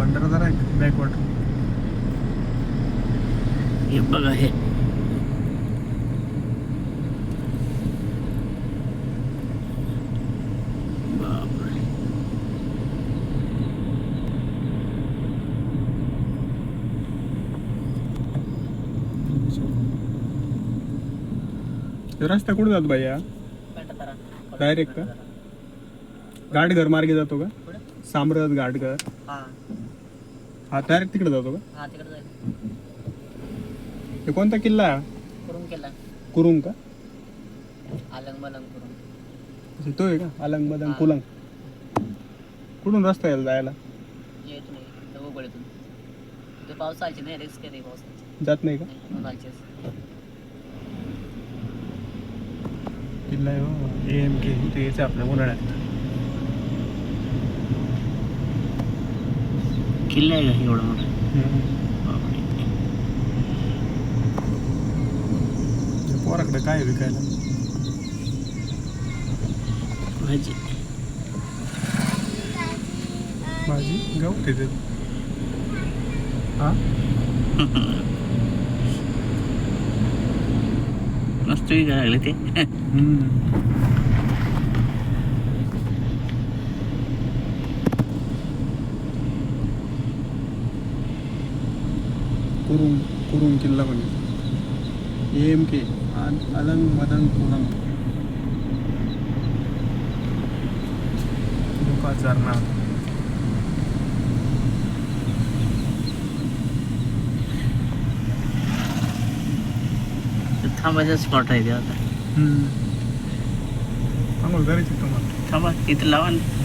भंडारदरा आहे बॅकवॉटर. हे बघा हे बापरे. रस्ता कुठे जातो भैया? डायरेक्ट का घाटघर मार्गे जातो का? साम्राज्य घाटघर हा डायरेक्ट तिकडे जातो का? हे कोणता किल्ला आहे? कुरुंग का? अच्छा, तो आहे का अलंग बदंग कुलंग? कुठून रस्ता यायला जायला? पावसाळ्याची नाही रिस्क आहे पावसाची जात नाही का? किल्ला आहे हो AMK इथे यायचं आपल्या उन्हाळ्यात. किल्ला आहे का एवढा मोठा? बापरे. पोराकडे काय आहे विकायला? भाजी भाजी गाव तिथे हा मस्त विकायला लागले ते. कुरुंग कुरुंग किल्ला म्हणजे AMK अलंग मदंग कुलंग. दुका झरणा थांबायचा स्पॉट आहे ते आता. आम्हाला करायची तुम्हाला थांबा इथं लावा ना.